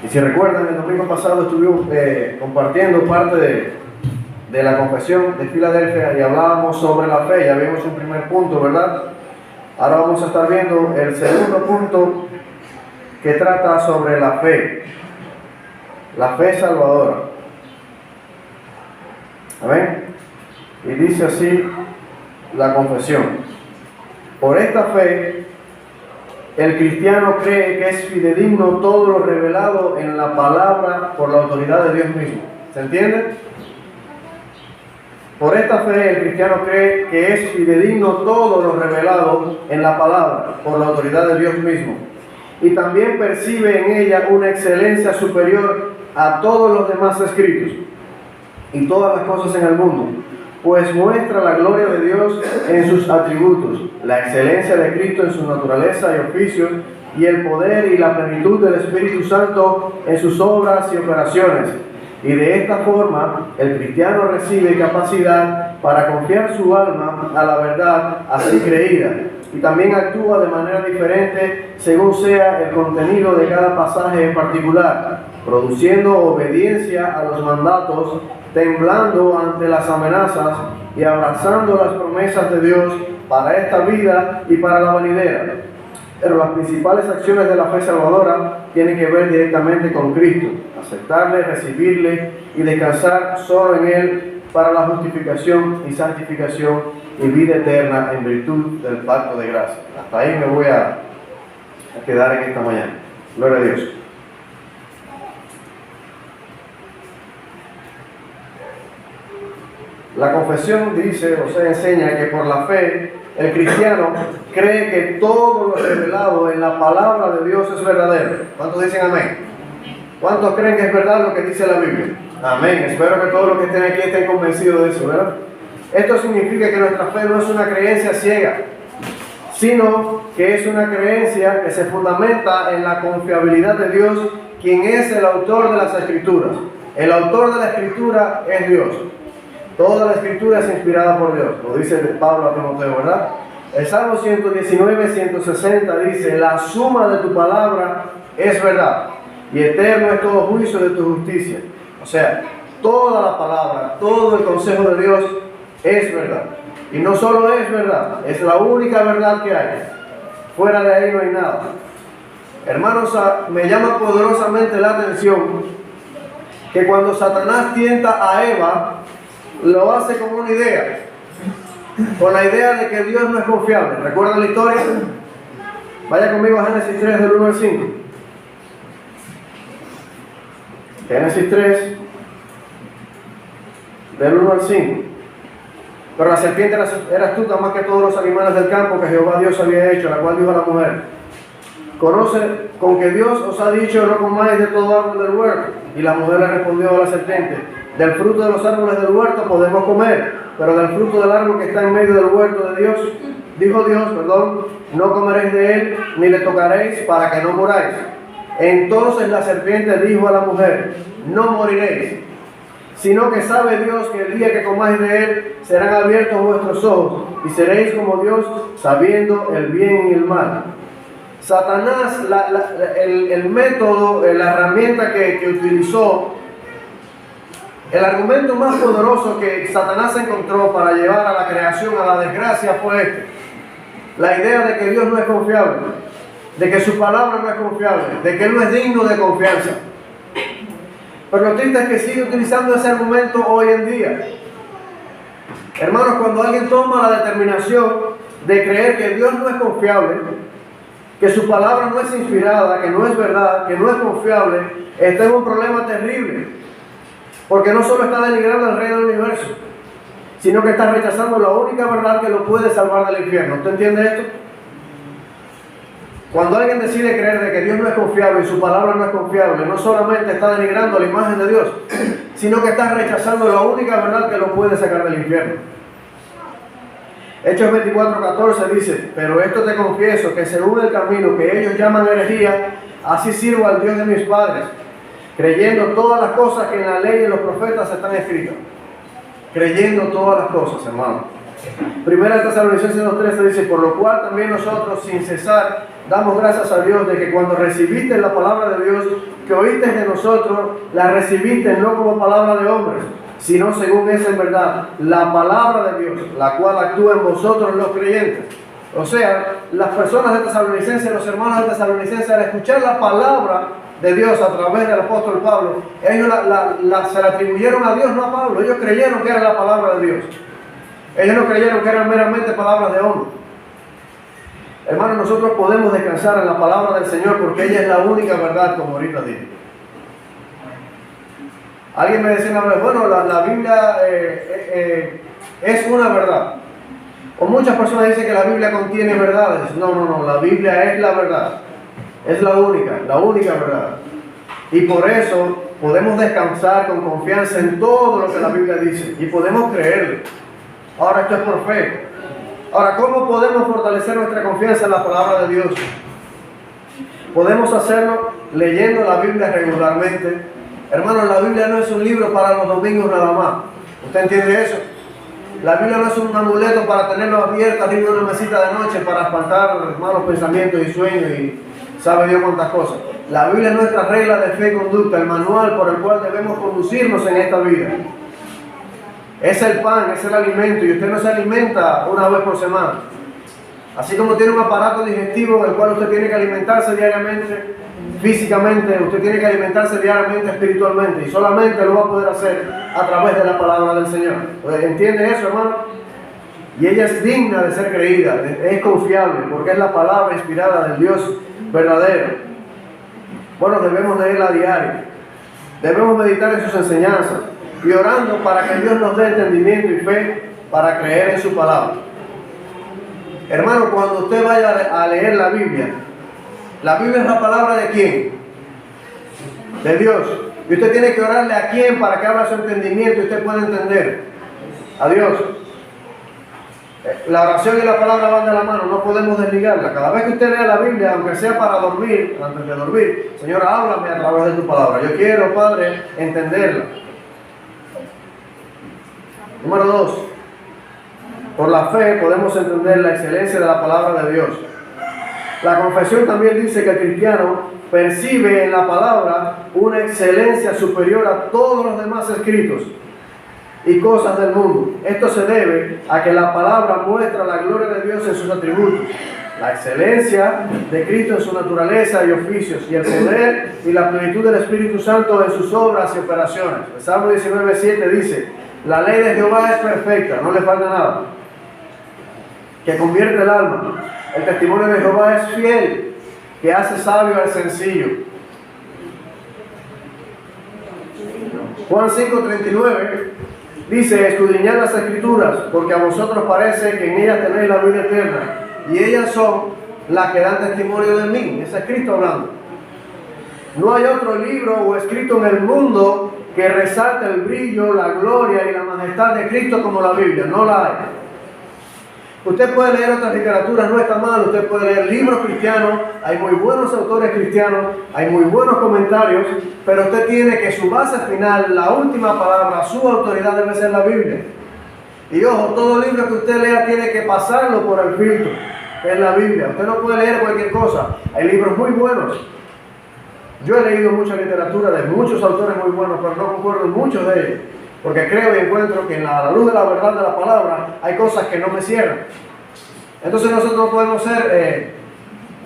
Y si recuerdan, el domingo pasado estuvimos compartiendo parte de la confesión de Filadelfia y hablábamos sobre la fe. Ya vimos un primer punto, ¿verdad? Ahora vamos a estar viendo el segundo punto, que trata sobre la fe salvadora. Amén. Y dice así la confesión: por esta fe el cristiano cree que es fidedigno todo lo revelado en la palabra por la autoridad de Dios mismo. ¿Se entiende? Por esta fe el cristiano cree que es fidedigno todo lo revelado en la palabra por la autoridad de Dios mismo, y también percibe en ella una excelencia superior a todos los demás escritos y todas las cosas en el mundo, pues muestra la gloria de Dios en sus atributos, la excelencia de Cristo en su naturaleza y oficios, y el poder y la plenitud del Espíritu Santo en sus obras y operaciones. Y de esta forma el cristiano recibe capacidad para confiar su alma a la verdad así creída, y también actúa de manera diferente según sea el contenido de cada pasaje en particular, produciendo obediencia a los mandatos, temblando ante las amenazas y abrazando las promesas de Dios para esta vida y para la venidera. Pero las principales acciones de la fe salvadora tienen que ver directamente con Cristo: aceptarle, recibirle y descansar solo en Él para la justificación y santificación y vida eterna en virtud del pacto de gracia. Hasta ahí me voy a quedar en esta mañana. Gloria a Dios. La confesión dice, o sea, enseña que por la fe el cristiano cree que todo lo revelado en la palabra de Dios es verdadero. ¿Cuántos dicen amén? ¿Cuántos creen que es verdad lo que dice la Biblia? Amén. Espero que todos los que estén aquí estén convencidos de eso, ¿verdad? Esto significa que nuestra fe no es una creencia ciega, sino que es una creencia que se fundamenta en la confiabilidad de Dios, quien es el autor de las Escrituras. El autor de la Escritura es Dios. Toda la Escritura es inspirada por Dios, lo dice Pablo a Timoteo, ¿verdad? El Salmo 119, 160 dice: la suma de tu palabra es verdad, y eterno es todo juicio de tu justicia. O sea, toda la palabra, todo el consejo de Dios es verdad. Y no solo es verdad, es la única verdad que hay. Fuera de ahí no hay nada. Hermanos, me llama poderosamente la atención que cuando Satanás tienta a Eva, lo hace con una idea, con la idea de que Dios no es confiable. ¿Recuerdan la historia? Vaya conmigo a Génesis 3 del 1 al 5. Génesis 3 del 1 al 5. Pero la serpiente era astuta más que todos los animales del campo que Jehová Dios había hecho, la cual dijo a la mujer: conoce con que Dios os ha dicho: no comáis de todo árbol del huerto. Y la mujer le respondió a la serpiente: del fruto de los árboles del huerto podemos comer, pero del fruto del árbol que está en medio del huerto de Dios, dijo Dios, no comeréis de él, ni le tocaréis, para que no muráis. Entonces la serpiente dijo a la mujer: no moriréis, sino que sabe Dios que el día que comáis de él serán abiertos vuestros ojos, y seréis como Dios, sabiendo el bien y el mal. Satanás, el método, la herramienta que utilizó, el argumento más poderoso que Satanás encontró para llevar a la creación a la desgracia fue este: la idea de que Dios no es confiable, de que su palabra no es confiable, de que Él no es digno de confianza. Pero lo triste es que sigue utilizando ese argumento hoy en día. Hermanos, cuando alguien toma la determinación de creer que Dios no es confiable, que su palabra no es inspirada, que no es verdad, que no es confiable, está en un problema terrible. Porque no solo está denigrando al Rey del Universo, sino que está rechazando la única verdad que lo puede salvar del infierno. ¿Usted entiende esto? Cuando alguien decide creer de que Dios no es confiable y su palabra no es confiable, no solamente está denigrando la imagen de Dios, sino que está rechazando la única verdad que lo puede sacar del infierno. Hechos 24:14 dice: pero esto te confieso, que según el camino que ellos llaman herejía, así sirvo al Dios de mis padres, creyendo todas las cosas que en la ley y en los profetas están escritas. Creyendo todas las cosas, hermano. Primera Tesalonicenses 2:13 dice: por lo cual también nosotros, sin cesar, damos gracias a Dios de que cuando recibiste la palabra de Dios, que oíste de nosotros, la recibiste no como palabra de hombres, sino según es en verdad, la palabra de Dios, la cual actúa en vosotros los creyentes. O sea, las personas de Tesalonicenses, los hermanos de Tesalonicenses, al escuchar la palabra de Dios a través del apóstol Pablo, ellos se la atribuyeron a Dios, no a Pablo. Ellos creyeron que era la palabra de Dios. Ellos no creyeron que eran meramente palabras de hombre. Hermanos, nosotros podemos descansar en la palabra del Señor porque ella es la única verdad, como ahorita digo. Alguien me decía una vez, bueno, la Biblia es una verdad. O muchas personas dicen que la Biblia contiene verdades. No, la Biblia es la verdad. Es la única verdad. Y por eso podemos descansar con confianza en todo lo que la Biblia dice. Y podemos creerle. Ahora esto es por fe. Ahora, ¿cómo podemos fortalecer nuestra confianza en la palabra de Dios? Podemos hacerlo leyendo la Biblia regularmente. Hermanos, la Biblia no es un libro para los domingos nada más. ¿Usted entiende eso? La Biblia no es un amuleto para tenerlo abierto arriba de una mesita de noche para espantar malos pensamientos y sueños y sabe Dios cuántas cosas. La Biblia es nuestra regla de fe y conducta, el manual por el cual debemos conducirnos en esta vida. Es el pan, es el alimento, y usted no se alimenta una vez por semana. Así como tiene un aparato digestivo en el cual usted tiene que alimentarse diariamente, físicamente, usted tiene que alimentarse diariamente espiritualmente, y solamente lo va a poder hacer a través de la palabra del Señor. ¿Entiende eso, hermano? Y ella es digna de ser creída, es confiable, porque es la palabra inspirada del Dios verdadero. Bueno, debemos leerla a diario, debemos meditar en sus enseñanzas, y orando para que Dios nos dé entendimiento y fe para creer en su palabra. Hermano, cuando usted vaya a leer la Biblia es la palabra de ¿quién? De Dios. Y usted tiene que orarle a quién para que abra su entendimiento y usted pueda entender. A Dios. La oración y la palabra van de la mano, no podemos desligarla. Cada vez que usted lea la Biblia, aunque sea para dormir, antes de dormir, Señor, háblame a través de tu palabra. Yo quiero, Padre, entenderla. Número 2. Por la fe podemos entender la excelencia de la palabra de Dios. La confesión también dice que el cristiano percibe en la palabra una excelencia superior a todos los demás escritos y cosas del mundo. Esto se debe a que la palabra muestra la gloria de Dios en sus atributos, la excelencia de Cristo en su naturaleza y oficios, y el poder y la plenitud del Espíritu Santo en sus obras y operaciones. El Salmo 19:7 dice: la ley de Jehová es perfecta, no le falta nada, que convierte el alma. El testimonio de Jehová es fiel, que hace sabio al sencillo. Juan 5:39 dice: escudriñad las Escrituras, porque a vosotros parece que en ellas tenéis la vida eterna, y ellas son las que dan testimonio de mí. Es Cristo hablando. No hay otro libro o escrito en el mundo que resalte el brillo, la gloria y la majestad de Cristo como la Biblia. No la hay. Usted puede leer otras literaturas, no está mal. Usted puede leer libros cristianos, hay muy buenos autores cristianos, hay muy buenos comentarios, pero usted tiene que su base final, la última palabra, su autoridad debe ser la Biblia. Y ojo, todo libro que usted lea tiene que pasarlo por el filtro, que es la Biblia. Usted no puede leer cualquier cosa. Hay libros muy buenos. Yo he leído mucha literatura de muchos autores muy buenos, pero no concuerdo en muchos de ellos, porque creo y encuentro que en la luz de la verdad de la palabra hay cosas que no me cierran. Entonces nosotros no podemos ser,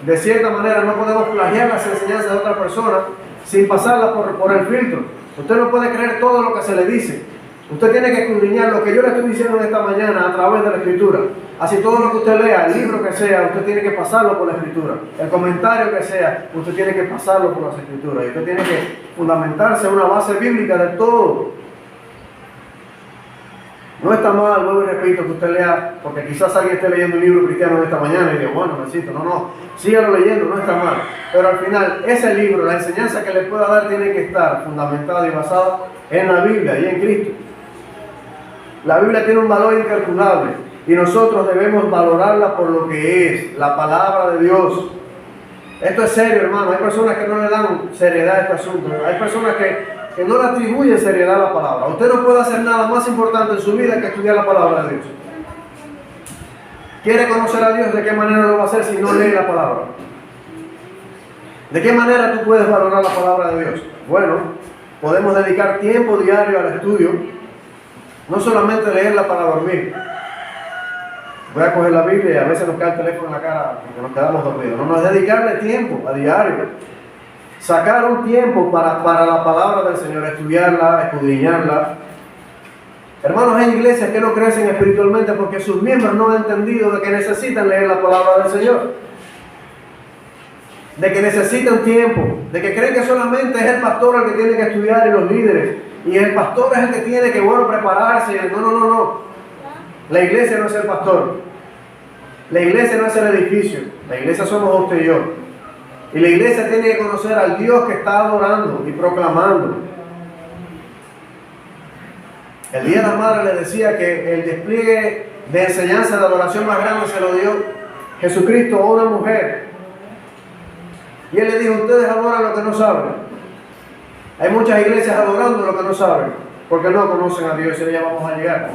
de cierta manera, no podemos plagiar las enseñanzas de otra persona sin pasarlas por el filtro. Usted no puede creer todo lo que se le dice. Usted tiene que escudriñar lo que yo le estoy diciendo esta mañana a través de la Escritura. Así todo lo que usted lea, el libro que sea, usted tiene que pasarlo por la Escritura. El comentario que sea, usted tiene que pasarlo por las Escrituras. Y usted tiene que fundamentarse en una base bíblica de todo. No está mal, vuelvo y repito, que usted lea, porque quizás alguien esté leyendo un libro cristiano esta mañana y diga, bueno, necesito, no, sígalo leyendo, no está mal. Pero al final, ese libro, la enseñanza que le pueda dar, tiene que estar fundamentada y basada en la Biblia y en Cristo. La Biblia tiene un valor incalculable y nosotros debemos valorarla por lo que es, la palabra de Dios. Esto es serio, hermano. Hay personas que no le dan seriedad a este asunto. Hay personas que no le atribuyen seriedad a la palabra. Usted no puede hacer nada más importante en su vida que estudiar la palabra de Dios. ¿Quiere conocer a Dios? ¿De qué manera lo va a hacer si no lee la palabra? ¿De qué manera tú puedes valorar la palabra de Dios? Bueno, podemos dedicar tiempo diario al estudio, no solamente leerla para dormir. Voy a coger la Biblia y a veces nos cae el teléfono en la cara porque nos quedamos dormidos. No, es dedicarle tiempo a diario. Sacar un tiempo para la palabra del Señor, estudiarla, escudriñarla. Hermanos, hay iglesias que no crecen espiritualmente porque sus miembros no han entendido de que necesitan leer la palabra del Señor. De que necesitan tiempo, de que creen que solamente es el pastor el que tiene que estudiar y los líderes. Y el pastor es el que tiene que, prepararse. No. La iglesia no es el pastor. La iglesia no es el edificio. La iglesia somos usted y yo. Y la iglesia tiene que conocer al Dios que está adorando y proclamando. El día de la madre le decía que el despliegue de enseñanza de adoración más grande se lo dio Jesucristo a una mujer. Y él le dijo, ustedes adoran lo que no saben. Hay muchas iglesias adorando lo que no saben, porque no conocen a Dios y allá vamos a llegar.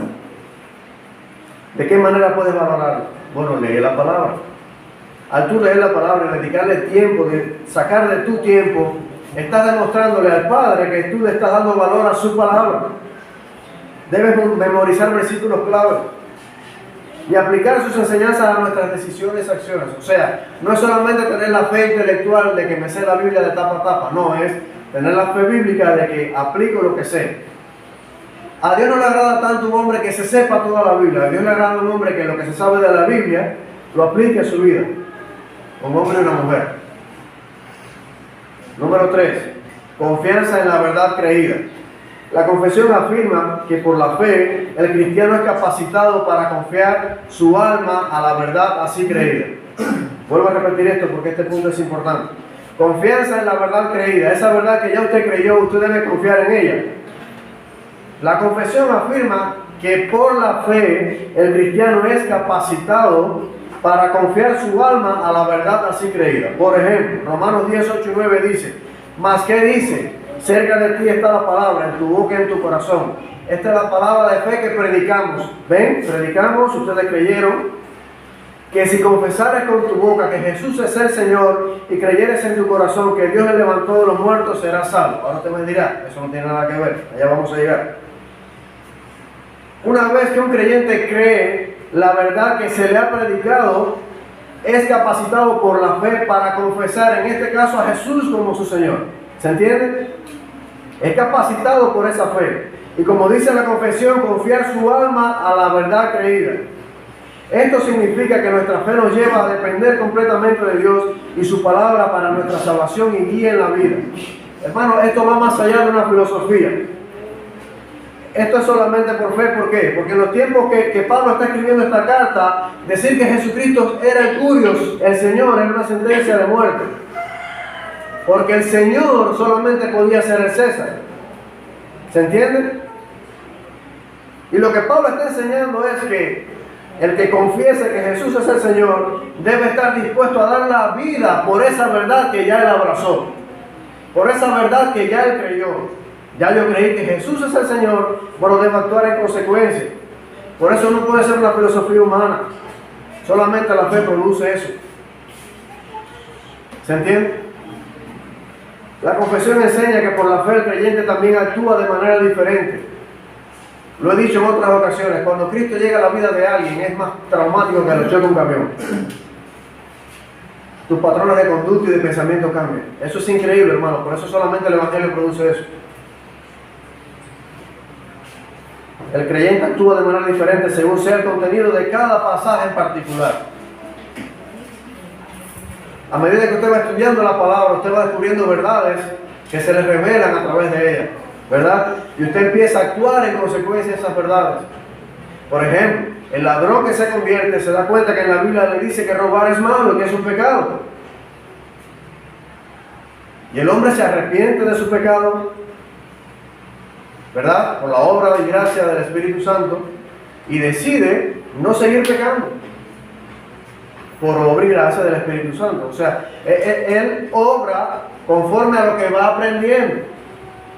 ¿De qué manera puedes valorarlo? Bueno, lee la palabra. Al tú leer la palabra y dedicarle tiempo, de sacar de tu tiempo, estás demostrándole al Padre que tú le estás dando valor a su palabra. Debes memorizar versículos clave y aplicar sus enseñanzas a nuestras decisiones y acciones. O sea, no es solamente tener la fe intelectual de que me sé la Biblia de tapa a tapa, no, es tener la fe bíblica de que aplico lo que sé. A Dios no le agrada tanto un hombre que se sepa toda la Biblia. A Dios le agrada un hombre que lo que se sabe de la Biblia lo aplique a su vida. Un hombre y una mujer. Número 3. Confianza en la verdad creída. La confesión afirma que por la fe el cristiano es capacitado para confiar su alma a la verdad así creída. Vuelvo a repetir esto porque este punto es importante. Confianza en la verdad creída. Esa verdad que ya usted creyó, usted debe confiar en ella. La confesión afirma que por la fe el cristiano es capacitado para confiar su alma a la verdad así creída. Por ejemplo, Romanos 10, 8 y 9 dice, ¿mas qué dice? Cerca de ti está la palabra, en tu boca y en tu corazón. Esta es la palabra de fe que predicamos. ¿Ven? Predicamos, ustedes creyeron, que si confesares con tu boca que Jesús es el Señor y creyeres en tu corazón que Dios le levantó de los muertos, serás salvo. Ahora usted me dirá, eso no tiene nada que ver, allá vamos a llegar. Una vez que un creyente cree la verdad que se le ha predicado, es capacitado por la fe para confesar, en este caso a Jesús como su Señor. ¿Se entiende? Es capacitado por esa fe. Y como dice la confesión, confiar su alma a la verdad creída. Esto significa que nuestra fe nos lleva a depender completamente de Dios y su palabra para nuestra salvación y guía en la vida. Hermano, esto va más allá de una filosofía. Esto es solamente por fe. ¿Por qué? Porque en los tiempos que Pablo está escribiendo esta carta, decir que Jesucristo era el Curios, el Señor, era una sentencia de muerte. Porque el Señor solamente podía ser el César. ¿Se entiende? Y lo que Pablo está enseñando es que el que confiese que Jesús es el Señor debe estar dispuesto a dar la vida por esa verdad que ya él abrazó. Por esa verdad que ya él creyó. Ya yo creí que Jesús es el Señor, pero debo actuar en consecuencia. Por eso no puede ser una filosofía humana. Solamente la fe produce eso. ¿Se entiende? La confesión enseña que por la fe el creyente también actúa de manera diferente. Lo he dicho en otras ocasiones, cuando Cristo llega a la vida de alguien es más traumático que lo choque un camión. Tus patrones de conducta y de pensamiento cambian. Eso es increíble, hermano, por eso solamente el Evangelio produce eso. El creyente actúa de manera diferente según sea el contenido de cada pasaje en particular. A medida que usted va estudiando la palabra, usted va descubriendo verdades que se le revelan a través de ella, ¿verdad? Y usted empieza a actuar en consecuencia de esas verdades. Por ejemplo, el ladrón que se convierte se da cuenta que en la Biblia le dice que robar es malo y que es un pecado. Y el hombre se arrepiente de su pecado, ¿verdad? Por la obra de gracia del Espíritu Santo, y decide no seguir pecando. Por obra y gracia del Espíritu Santo. O sea, él obra conforme a lo que va aprendiendo.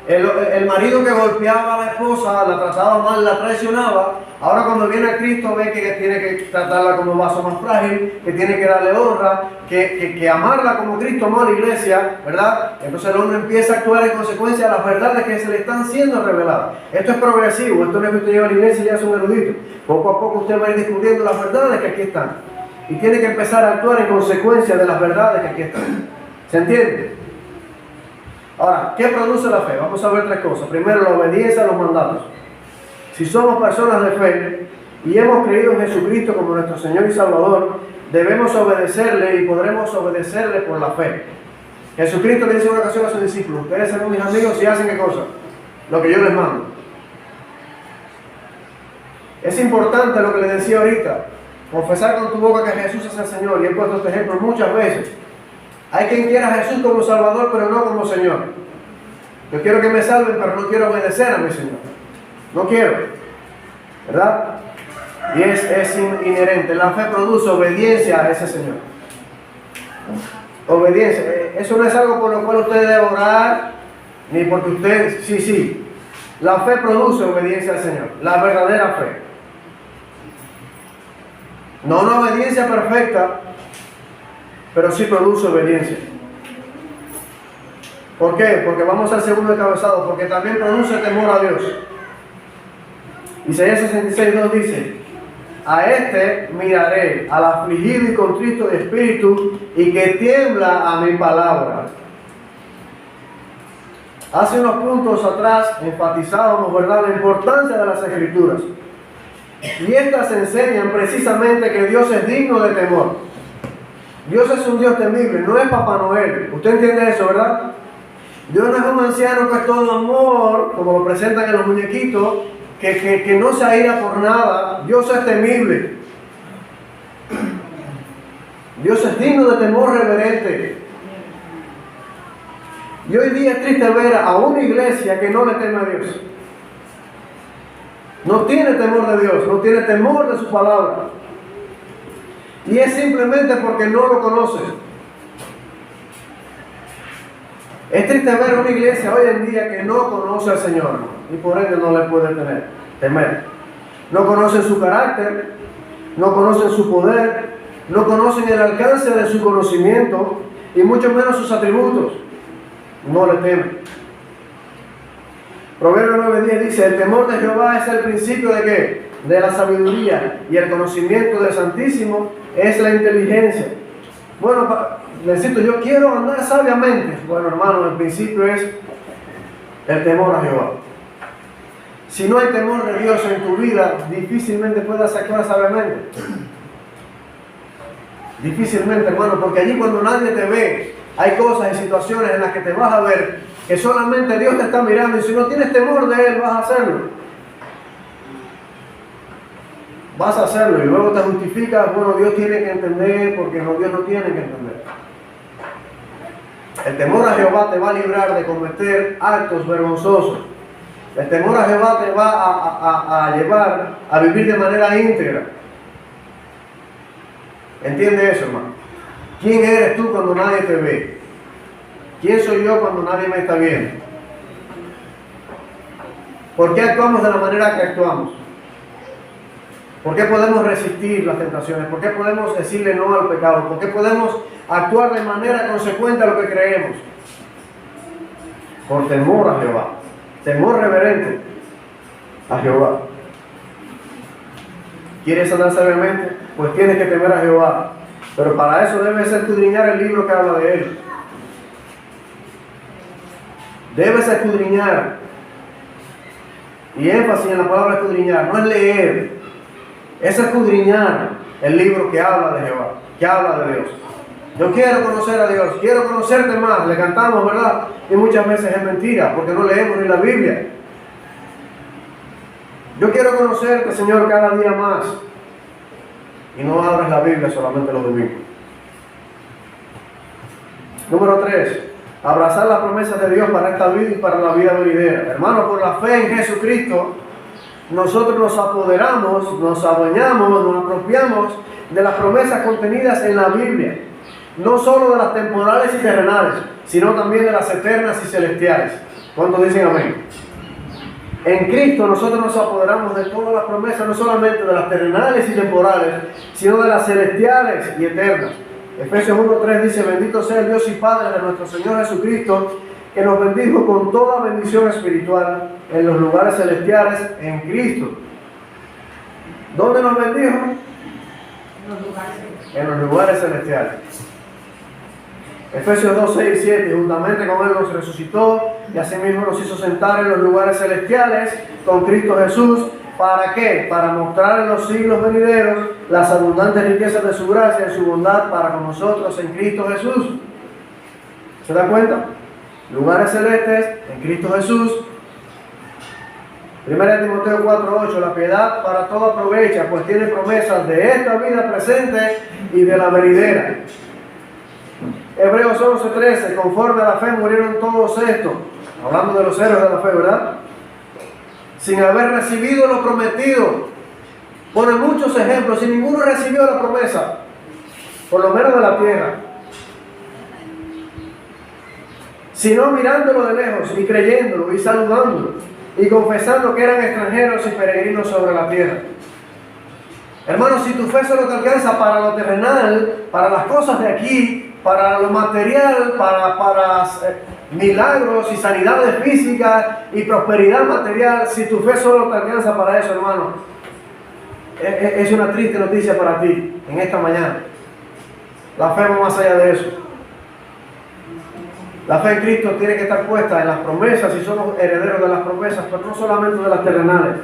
El marido que golpeaba a la esposa, la trataba mal, la traicionaba, Ahora cuando viene a Cristo ve que tiene que tratarla como vaso más frágil, que tiene que darle honra, que amarla como Cristo amó a la iglesia, ¿verdad? Entonces el hombre empieza a actuar en consecuencia de las verdades que se le están siendo reveladas. Esto es progresivo, esto no es que usted lleva a la iglesia y ya es un erudito. Poco a poco usted va a ir descubriendo las verdades que aquí están. Y tiene que empezar a actuar en consecuencia de las verdades que aquí están. ¿Se entiende? Ahora, ¿qué produce la fe? Vamos a ver tres cosas. Primero, la obediencia a los mandatos. Si somos personas de fe y hemos creído en Jesucristo como nuestro Señor y Salvador, debemos obedecerle y podremos obedecerle por la fe. Jesucristo le dice en una ocasión a sus discípulos: ustedes serán mis amigos si hacen ¿qué cosa? Lo que yo les mando. Es importante lo que les decía ahorita, confesar con tu boca que Jesús es el Señor, y he puesto este ejemplo muchas veces. Hay quien quiera a Jesús como Salvador, pero no como Señor. Yo quiero que me salven, pero no quiero obedecer a mi Señor. No quiero, ¿verdad? Y es inherente. La fe produce obediencia a ese Señor. Obediencia. Eso no es algo por lo cual usted debe orar, ni porque usted... Sí. La fe produce obediencia al Señor. La verdadera fe. No una obediencia perfecta, pero sí produce obediencia. ¿Por qué? Porque vamos al segundo encabezado. Porque también produce temor a Dios. Isaías 66:2 dice: a este miraré, al afligido y contrito de espíritu, y que tiembla a mi palabra. Hace unos puntos atrás enfatizábamos, ¿verdad?, la importancia de las Escrituras. Y estas enseñan precisamente que Dios es digno de temor. Dios es un Dios temible, no es Papá Noel. ¿Usted entiende eso, verdad? Dios no es un anciano que es todo amor, como lo presentan en los muñequitos, que no se aira por nada. Dios es temible. Dios es digno de temor reverente. Y hoy día es triste ver a una iglesia que no le teme a Dios. No tiene temor de Dios, no tiene temor de su palabra. Y es simplemente porque no lo conoce. Es triste ver una iglesia hoy en día que no conoce al Señor y por ende no le puede temer. No conocen su carácter, no conocen su poder, no conocen el alcance de su conocimiento y mucho menos sus atributos. No le temen. Proverbios 9:10 dice: el temor de Jehová es el principio ¿de qué? De la sabiduría, y el conocimiento del Santísimo es la inteligencia. Bueno, necesito, yo quiero andar sabiamente. Bueno, hermano, el principio es el temor a Jehová. Si no hay temor de Dios en tu vida, difícilmente puedas actuar sabiamente. Difícilmente, hermano, porque allí cuando nadie te ve, hay cosas y situaciones en las que te vas a ver que solamente Dios te está mirando, y si no tienes temor de Él, vas a hacerlo. Vas a hacerlo y luego te justificas: bueno, Dios tiene que entender, porque no, Dios no tiene que entender. El temor a Jehová te va a librar de cometer actos vergonzosos. El temor a Jehová te va a llevar a vivir de manera íntegra. ¿Entiende eso, hermano? ¿Quién eres tú cuando nadie te ve? ¿Quién soy yo cuando nadie me está viendo? ¿Por qué actuamos de la manera que actuamos? ¿Por qué podemos resistir las tentaciones? ¿Por qué podemos decirle no al pecado? ¿Por qué podemos actuar de manera consecuente a lo que creemos? Por temor a Jehová. Temor reverente a Jehová. ¿Quieres andar sabiamente? Pues tienes que temer a Jehová. Pero para eso debes escudriñar el libro que habla de Él. Debes escudriñar. Y énfasis en la palabra escudriñar. No es leer. Es escudriñar el libro que habla de Jehová, que habla de Dios. Yo quiero conocer a Dios, quiero conocerte más. Le cantamos, ¿verdad? Y muchas veces es mentira, porque no leemos ni la Biblia. Yo quiero conocerte, Señor, cada día más. Y no abres la Biblia solamente los domingos. Número 3. Abrazar las promesas de Dios para esta vida y para la vida venidera. Hermano, por la fe en Jesucristo, nosotros nos apoderamos, nos adueñamos, nos apropiamos de las promesas contenidas en la Biblia. No solo de las temporales y terrenales, sino también de las eternas y celestiales. ¿Cuántos dicen amén? En Cristo nosotros nos apoderamos de todas las promesas, no solamente de las terrenales y temporales, sino de las celestiales y eternas. Efesios 1:3 dice: bendito sea el Dios y Padre de nuestro Señor Jesucristo, que nos bendijo con toda bendición espiritual en los lugares celestiales en Cristo. ¿Dónde nos bendijo? En los lugares celestiales. Efesios 2:6-7, juntamente con Él nos resucitó y asimismo nos hizo sentar en los lugares celestiales con Cristo Jesús. ¿Para qué? Para mostrar en los siglos venideros las abundantes riquezas de su gracia y su bondad para con nosotros en Cristo Jesús. ¿Se da cuenta? Lugares celestes en Cristo Jesús. 1 Timoteo 4:8, la piedad para todo aprovecha, pues tiene promesas de esta vida presente y de la venidera. Hebreos 11:13, conforme a la fe murieron todos estos, hablando de los héroes de la fe, ¿verdad? Sin haber recibido lo prometido. Pone muchos ejemplos, si ninguno recibió la promesa, por lo menos de la tierra, sino mirándolo de lejos y creyéndolo y saludándolo y confesando que eran extranjeros y peregrinos sobre la tierra. Hermanos, si tu fe solo te alcanza para lo terrenal, para las cosas de aquí, para lo material, para milagros y sanidades físicas y prosperidad material, si tu fe solo te alcanza para eso, hermano, es una triste noticia para ti en esta mañana. La fe va más allá de eso. La fe en Cristo tiene que estar puesta en las promesas y somos herederos de las promesas, pero no solamente de las terrenales.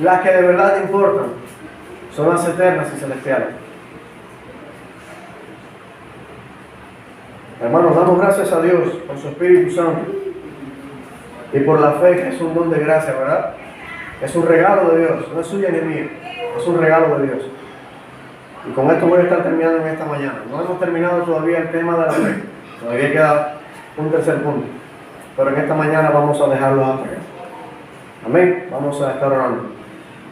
Las que de verdad importan son las eternas y celestiales. Hermanos, damos gracias a Dios por su Espíritu Santo y por la fe, que es un don de gracia, ¿verdad? Es un regalo de Dios, no es suya ni mía, es un regalo de Dios. Y con esto voy a estar terminando en esta mañana. No hemos terminado todavía el tema de la fe, todavía queda un tercer punto, pero en esta mañana vamos a dejarlo hasta acá. Amén, vamos a estar orando.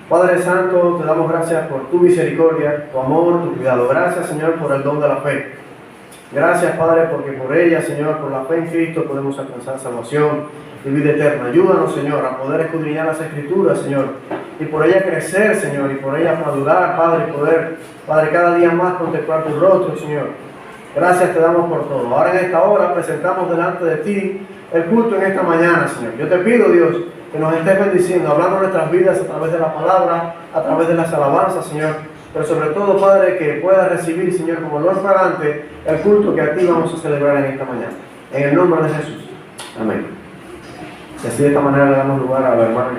Padre Santo, te damos gracias por tu misericordia, tu amor, tu cuidado. Gracias, Señor, por el don de la fe. Gracias, Padre, porque por ella, Señor, por la fe en Cristo podemos alcanzar salvación y vida eterna. Ayúdanos, Señor, a poder escudriñar las Escrituras, Señor, y por ella crecer, Señor, y por ella madurar, Padre, y poder, Padre, cada día más contemplar tu rostro, Señor. Gracias te damos por todo. Ahora en esta hora presentamos delante de ti el culto en esta mañana, Señor. Yo te pido, Dios, que nos estés bendiciendo, hablando de nuestras vidas a través de la palabra, a través de las alabanzas, Señor. Pero sobre todo, Padre, que pueda recibir, Señor, como olor fragante, el culto que a ti vamos a celebrar en esta mañana. En el nombre de Jesús. Amén. Y así de esta manera le damos lugar a la hermana.